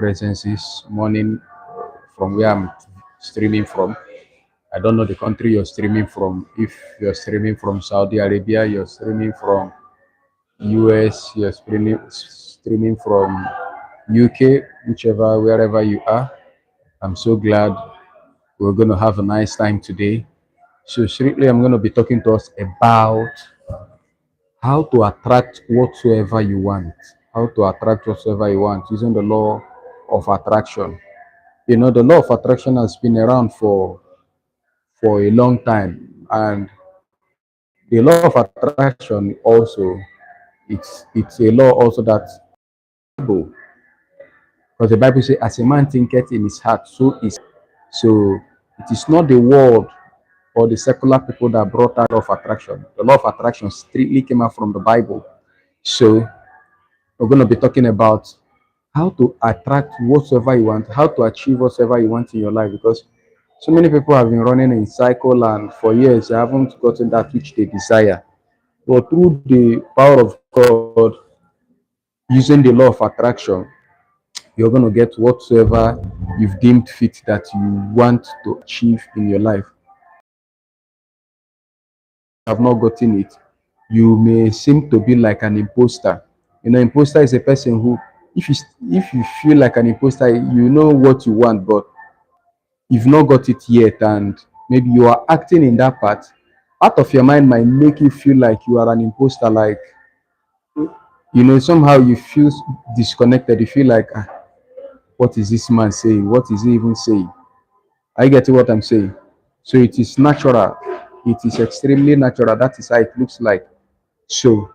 presence this morning from where I'm streaming from. I don't know the country you're streaming from. If you're streaming from Saudi Arabia, you're streaming from US, you're streaming from UK, whichever, wherever you are. I'm so glad we're going to have a nice time today. So, shortly, I'm going to be talking to us about how to attract whatsoever you want. How to attract whatsoever you want using the law of attraction. You know, the law of attraction has been around for a long time, and the law of attraction also it's a law also that Bible, because the Bible says, "As a man thinketh in his heart, so is." So it is not the world or the secular people that brought that law of attraction. The law of attraction strictly came out from the Bible. So we're going to be talking about how to attract whatsoever you want, how to achieve whatsoever you want in your life, because so many people have been running in cycle and for years they haven't gotten that which they desire. But through the power of God, using the law of attraction, you're going to get whatsoever you've deemed fit that you want to achieve in your life. Have not gotten it, you may seem to be like an imposter. You know, imposter is a person who, if you feel like an imposter, you know what you want, but you've not got it yet, and maybe you are acting in that part. Out of your mind might make you feel like you are an imposter, like somehow you feel disconnected. You feel like, what is this man saying? What is he even saying? I get what I'm saying. So it is natural. It is extremely natural. That is how it looks like. So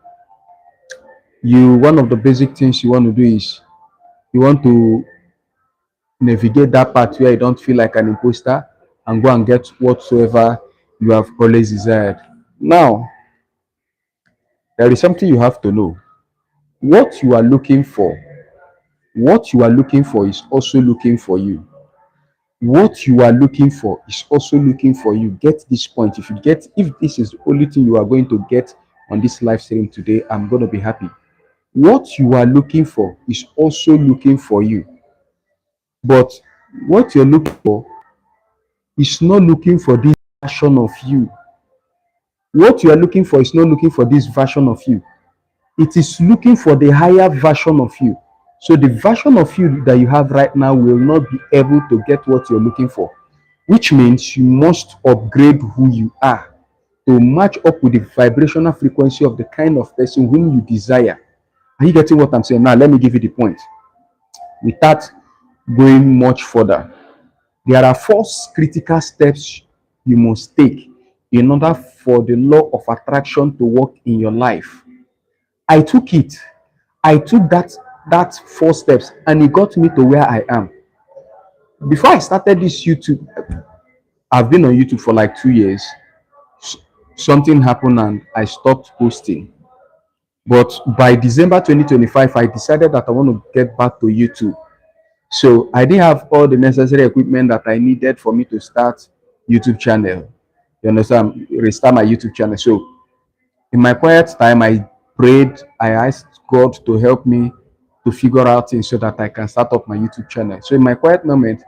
one of the basic things you want to do is you want to navigate that part where you don't feel like an imposter and go and get whatsoever you have always desired. Now, there is something you have to know. What you are looking for, what you are looking for is also looking for you. What you are looking for is also looking for you. Get this point. If this is the only thing you are going to get on this live stream today, I'm going to be happy. What you are looking for is also looking for you. But what you're looking for is not looking for this version of you. What you are looking for is not looking for this version of you. It is looking for the higher version of you. So the version of you that you have right now will not be able to get what you're looking for, which means you must upgrade who you are to match up with the vibrational frequency of the kind of person whom you desire. Are you getting what I'm saying? Now, let me give you the point. Without going much further, there are 4 critical steps you must take in order for the law of attraction to work in your life. I took it. I took that 4 steps and it got me to where I am. Before I started this YouTube, I've been on YouTube for like 2 years. Something happened and I stopped posting. But by December 2025, I decided that I want to get back to YouTube. So I didn't have all the necessary equipment that I needed for me to start YouTube channel. You understand? Restart my YouTube channel. So in my quiet time, I prayed. I asked God to help me to figure out things so that I can start up my YouTube channel. So in my quiet moment,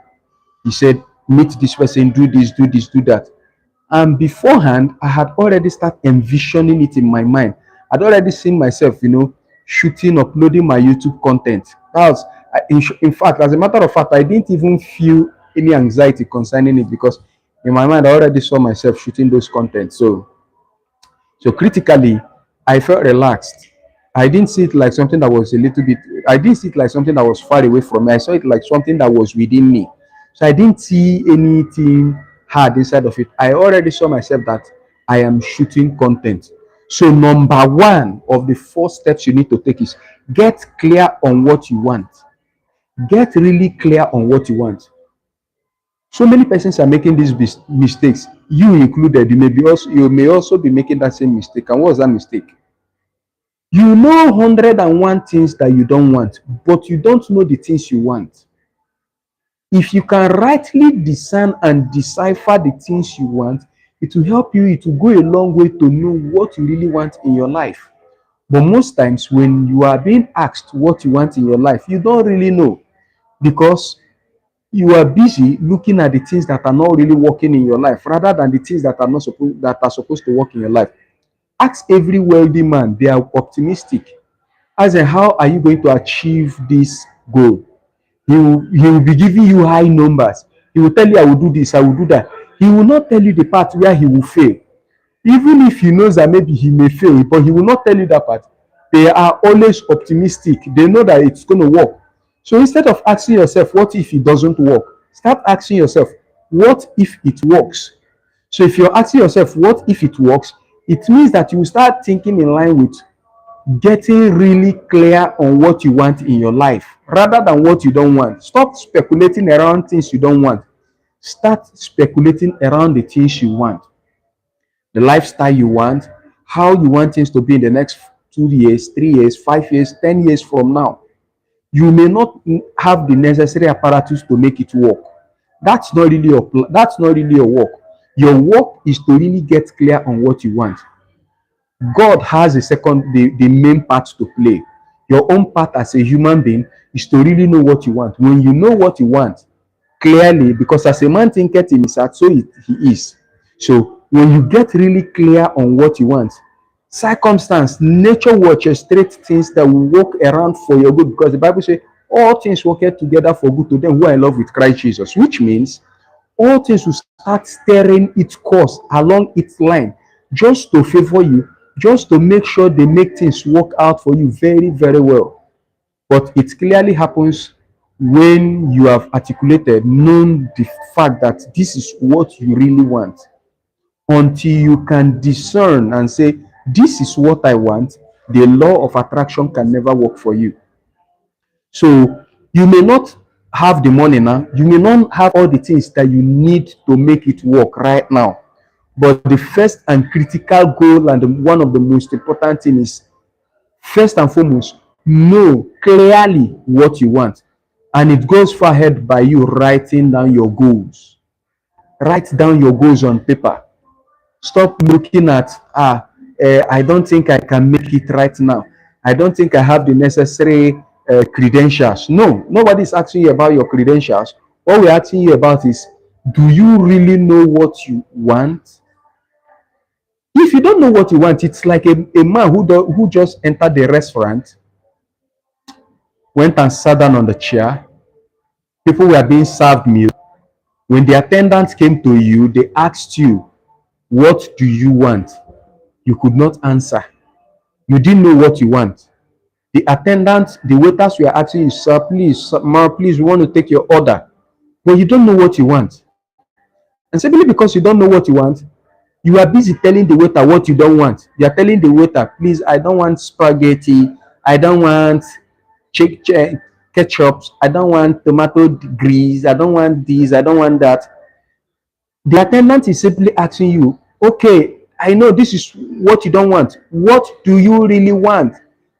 He said, meet this person, do this, do this, do that. And beforehand, I had already started envisioning it in my mind. I'd already seen myself, shooting, uploading my YouTube content. That was, in fact, as a matter of fact, I didn't even feel any anxiety concerning it because in my mind, I already saw myself shooting those content. So critically, I felt relaxed. I didn't see it like something that was I didn't see it like something that was far away from me. I saw it like something that was within me. So I didn't see anything hard inside of it. I already saw myself that I am shooting content. So number 1 of the 4 steps you need to take is get clear on what you want. Get really clear on what you want. So many persons are making these mistakes. You included. You may also be making that same mistake. And what's that mistake? You know 101 things that you don't want, but you don't know the things you want. If you can rightly discern and decipher the things you want, it will help you. It will go a long way to know what you really want in your life. But most times when you are being asked what you want in your life, you don't really know. because you are busy looking at the things that are not really working in your life rather than the things that are not supposed that are supposed to work in your life. Ask every wealthy man, they are optimistic. Ask them, how are you going to achieve this goal? He will be giving you high numbers. He will tell you, I will do this, I will do that. He will not tell you the part where he will fail. Even if he knows that maybe he may fail, but he will not tell you that part. They are always optimistic. They know that it's going to work. So instead of asking yourself, what if it doesn't work? Start asking yourself, what if it works? So if you're asking yourself, what if it works? It means that you start thinking in line with getting really clear on what you want in your life rather than what you don't want. Stop speculating around things you don't want. Start speculating around the things you want, the lifestyle you want, how you want things to be in the next 2 years, 3 years, 5 years, 10 years from now. You may not have the necessary apparatus to make it work. That's not really your work. Your work is to really get clear on what you want. God has the main part to play. Your own part as a human being is to really know what you want. When you know what you want clearly, because as a man thinketh in his heart, so he is. So when you get really clear on what you want, circumstance, nature will orchestrate things that will work around for your good, because the Bible says all things work together for good to them who are in love with Christ Jesus, which means all things will start steering its course along its line just to favor you, just to make sure they make things work out for you very, very well. But it clearly happens when you have articulated, known the fact that this is what you really want. Until you can discern and say, this is what I want, the law of attraction can never work for you. So you may not have the money now, you may not have all the things that you need to make it work right now. But the first and critical goal and one of the most important thing is, first and foremost, know clearly what you want. And it goes far ahead by you writing down your goals. Write down your goals on paper. Stop looking at, I don't think I can make it right now. I don't think I have the necessary credentials. No, nobody is asking you about your credentials. What we're asking you about is, do you really know what you want? If you don't know what you want, it's like a man who just entered the restaurant, went and sat down on the chair. People were being served meal. When the attendants came to you, they asked you, what do you want? You could not answer. You didn't know what you want. The attendants, the waiters were asking you, sir, please, sir, ma, please, we want to take your order. But you don't know what you want. And simply because you don't know what you want, you are busy telling the waiter what you don't want. You are telling the waiter, please, I don't want spaghetti. I don't want ketchup. I don't want tomato grease. I don't want this. I don't want that. The attendant is simply asking you, okay, I know this is what you don't want. What do you really want?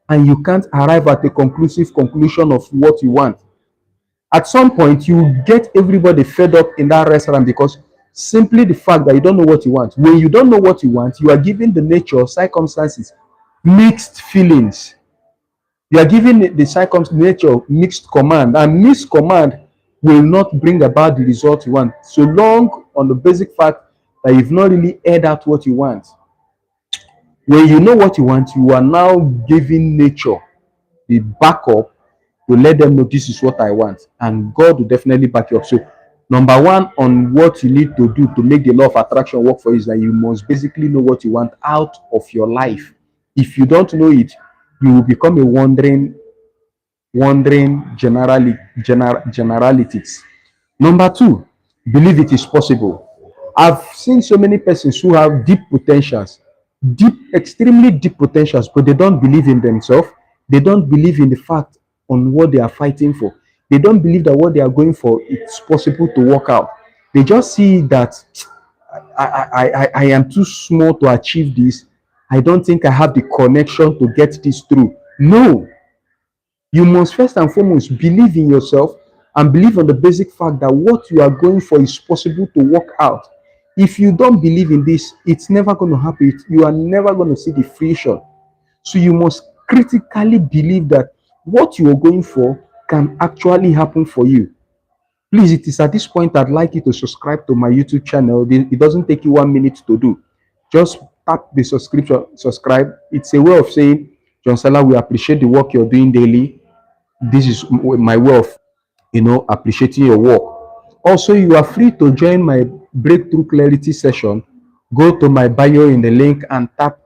And you can't arrive at a conclusive conclusion of what you want. At some point, you get everybody fed up in that restaurant because simply the fact that you don't know what you want. When you don't know what you want, you are giving the nature, circumstances, mixed feelings. You are giving the nature mixed command, and mixed command will not bring about the result you want, so long on the basic fact that you've not really aired out what you want. When you know what you want, you are now giving nature the backup to let them know this is what I want, and God will definitely back you up. So, number one on what you need to do to make the law of attraction work for you is that you must basically know what you want out of your life. If you don't know it, you will become a wandering generalities. Number two, believe it is possible. I've seen so many persons who have deep potentials, extremely deep potentials, but they don't believe in themselves. They don't believe in the fact on what they are fighting for. They don't believe that what they are going for, it's possible to work out. They just see that I am too small to achieve this. I don't think I have the connection to get this through. No, you must first and foremost believe in yourself and believe on the basic fact that what you are going for is possible to work out. If you don't believe in this, it's never going to happen. You are never going to see the fruition. So you must critically believe that what you are going for can actually happen for you. Please, it is at this point I'd like you to subscribe to my YouTube channel. It doesn't take you 1 minute to do. Just tap the subscribe. It's a way of saying, Johnstella, we appreciate the work you're doing daily. This is my way of, appreciating your work. Also, you are free to join my breakthrough clarity session. Go to my bio in the link and tap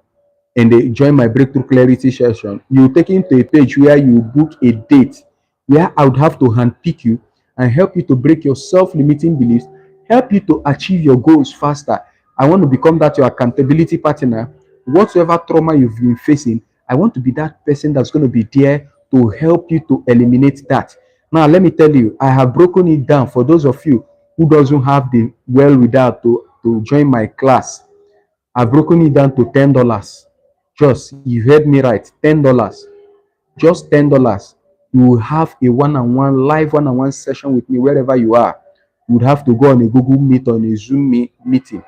and they join my breakthrough clarity session. You take into a page where you book a date where I would have to handpick you and help you to break your self-limiting beliefs, help you to achieve your goals faster. I want to become that your accountability partner. Whatsoever trauma you've been facing, I want to be that person that's going to be there to help you to eliminate that. Now, let me tell you, I have broken it down for those of you who doesn't have the well without to join my class. I've broken it down to $10. Just, you heard me right, $10. Just $10. You will have a one-on-one, live one-on-one session with me wherever you are. You would have to go on a Google Meet or a Zoom meeting.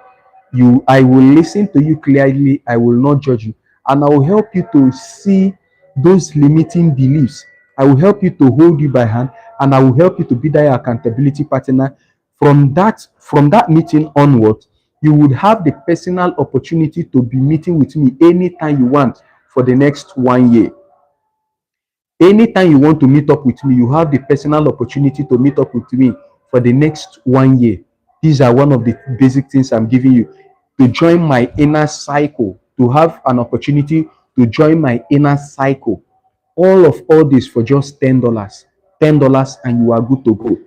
I will listen to you clearly. I will not judge you. And I will help you to see those limiting beliefs. I will help you to hold you by hand, and I will help you to be that accountability partner. From that meeting onward, you would have the personal opportunity to be meeting with me anytime you want for the next 1 year. Anytime you want to meet up with me, you have the personal opportunity to meet up with me for the next 1 year. These are one of the basic things I'm giving you. To join my inner cycle, to have an opportunity to join my inner cycle. All this for just $10. $10 and you are good to go.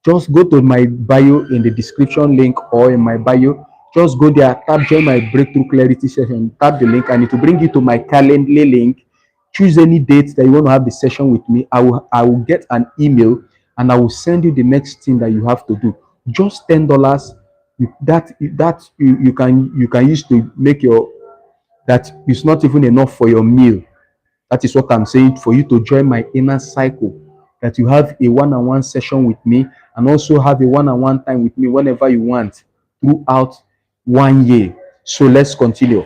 Just go to my bio in the description link or in my bio. Just go there, tap join my breakthrough clarity session, tap the link, and it will bring you to my Calendly link. Choose any date that you want to have the session with me. I will get an email and I will send you the next thing that you have to do. Just $10. You can use to make your that is not even enough for your meal. That is what I'm saying, for you to join my inner cycle, that you have a one-on-one session with me and also have a one-on-one time with me whenever you want throughout 1 year. So let's continue.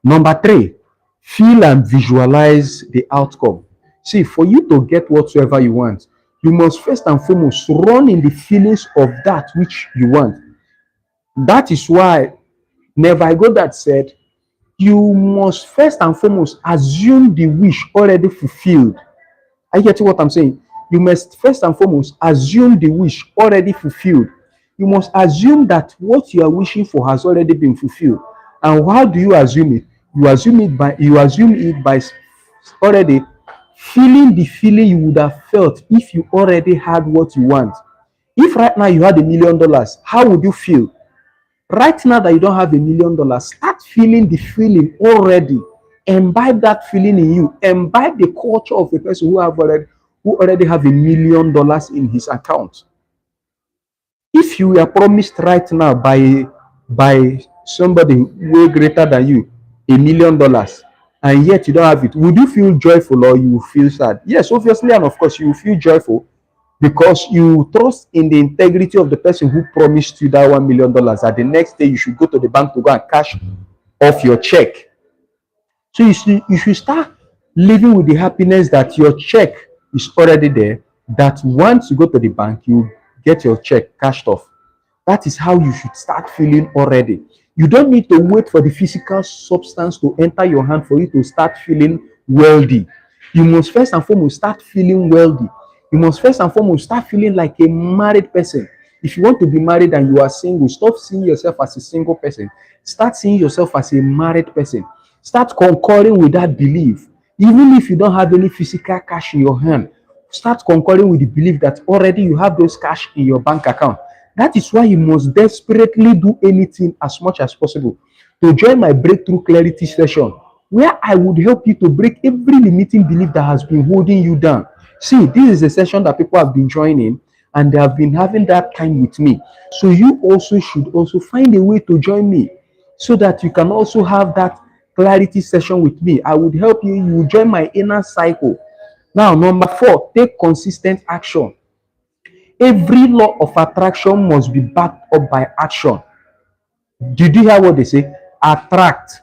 Number 3, feel and visualize the outcome. See, for you to get whatsoever you want, you must first and foremost run in the feelings of that which you want. That is why Never Godard said, you must first and foremost assume the wish already fulfilled. Are you getting what I'm saying? You must first and foremost assume the wish already fulfilled. You must assume that what you are wishing for has already been fulfilled. And how do you assume it? You assume it by already feeling the feeling you would have felt if you already had what you want. If right now you had $1,000,000, how would you feel? Right now that you don't have $1,000,000, start feeling the feeling already. Imbibe that feeling in you. Imbibe the culture of a person who already have $1,000,000 in his account. If you were promised right now by somebody way greater than you $1,000,000, and yet you don't have it, would you feel joyful or you feel sad? Yes, obviously, and of course you will feel joyful, because you trust in the integrity of the person who promised you that $1,000,000. That the next day you should go to the bank to go and cash off your check. So you should start living with the happiness that your check is already there, that once you go to the bank, you get your check cashed off. That is how you should start feeling already. You don't need to wait for the physical substance to enter your hand for you to start feeling wealthy. You must first and foremost start feeling wealthy. You must first and foremost start feeling like a married person. If you want to be married and you are single, stop seeing yourself as a single person. Start seeing yourself as a married person. Start concurring with that belief. Even if you don't have any physical cash in your hand, start concurring with the belief that already you have those cash in your bank account. That is why you must desperately do anything as much as possible to join my breakthrough clarity session, where I would help you to break every limiting belief that has been holding you down. See, this is a session that people have been joining and they have been having that time with me. So you also should also find a way to join me so that you can also have that clarity session with me. I would help you. You will join my inner cycle. Now, number 4, take consistent action. Every law of attraction must be backed up by action. Did you hear what they say? Attract.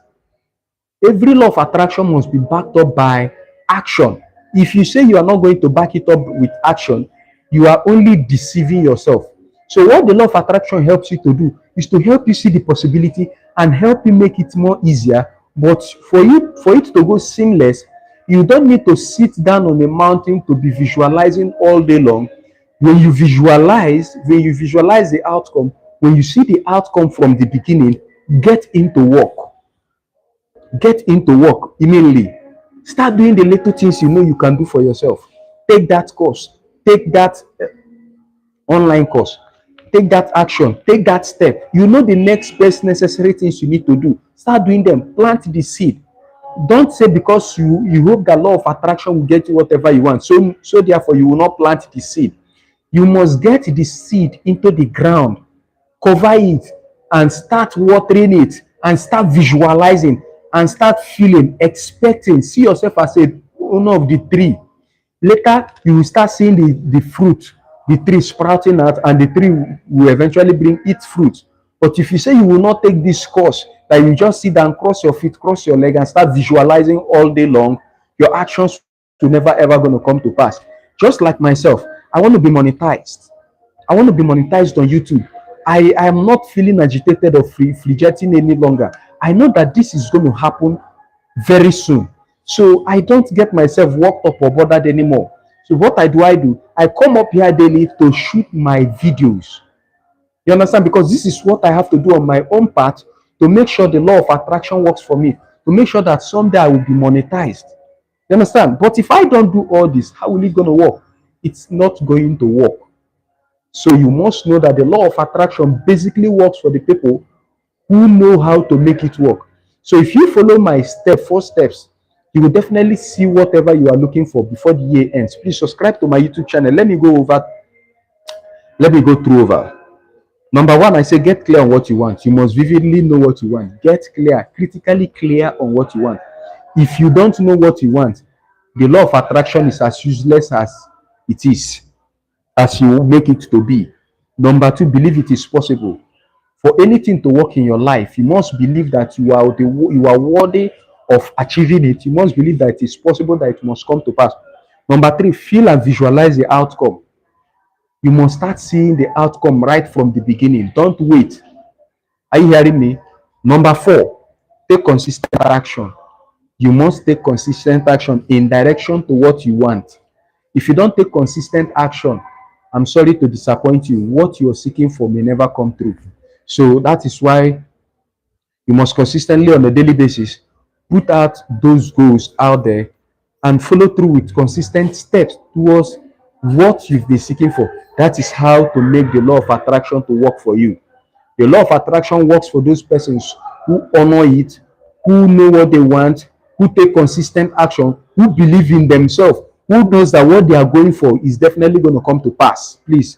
Every law of attraction must be backed up by action. If you say you are not going to back it up with action, you are only deceiving yourself. So what the law of attraction helps you to do is to help you see the possibility and help you make it more easier. But for it to go seamless, you don't need to sit down on a mountain to be visualizing all day long. When you visualize the outcome, when you see the outcome from the beginning, get into work. Get into work immediately. Start doing the little things you know you can do for yourself. Take that course, take that online course, take that action, take that step. You know the next best necessary things you need to do. Start doing them. Plant the seed. Don't say because you hope that law of attraction will get you whatever you want. So therefore you will not plant the seed. You must get the seed into the ground, cover it, and start watering it, and start visualizing, and start feeling, expecting. See yourself as a owner of the tree. Later, you will start seeing the fruit, the tree sprouting out, and the tree will eventually bring its fruit. But if you say you will not take this course, that you just sit down, cross your feet, cross your leg, and start visualizing all day long, your actions will never ever going to come to pass. Just like myself, I want to be monetized. I want to be monetized on YouTube. I am not feeling agitated or fidgeting any longer. I know that this is going to happen very soon. So I don't get myself worked up or bothered anymore. So what I do, I come up here daily to shoot my videos. You understand? Because this is what I have to do on my own part to make sure the law of attraction works for me, to make sure that someday I will be monetized. You understand? But if I don't do all this, how will it going to work? It's not going to work. So you must know that the law of attraction basically works for the people who know how to make it work. So if you follow my 4 steps, you will definitely see whatever you are looking for before the year ends. Please subscribe to my YouTube channel. Let me go through over. Number one, I say get clear on what you want. You must vividly know what you want. Get clear, critically clear on what you want. If you don't know what you want, the law of attraction is as useless as it is, as you make it to be. Number two, believe it is possible. For anything to work in your life, you must believe that you are worthy of achieving it. You must believe that it is possible, that it must come to pass. Number three, feel and visualize the outcome. You must start seeing the outcome right from the beginning. Don't wait. Are you hearing me? Number four, take consistent action. You must take consistent action in direction to what you want. If you don't take consistent action, I'm sorry to disappoint you. What you're seeking for may never come true. So that is why you must consistently, on a daily basis, put out those goals out there and follow through with consistent steps towards what you've been seeking for. That is how to make the law of attraction to work for you. The law of attraction works for those persons who honor it, who know what they want, who take consistent action, who believe in themselves, who knows that what they are going for is definitely going to come to pass. Please,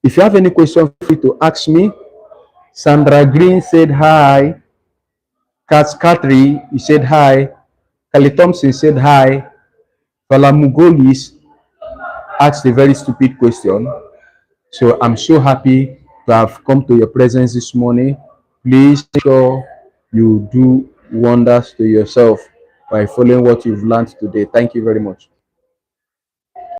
if you have any question, feel free to ask me. Sandra Green said hi. Kat Katri, he said hi. Kali Thompson said hi. Falamugolis asked a very stupid question. So I'm so happy to have come to your presence this morning. Please make sure you do wonders to yourself by following what you've learned today. Thank you very much.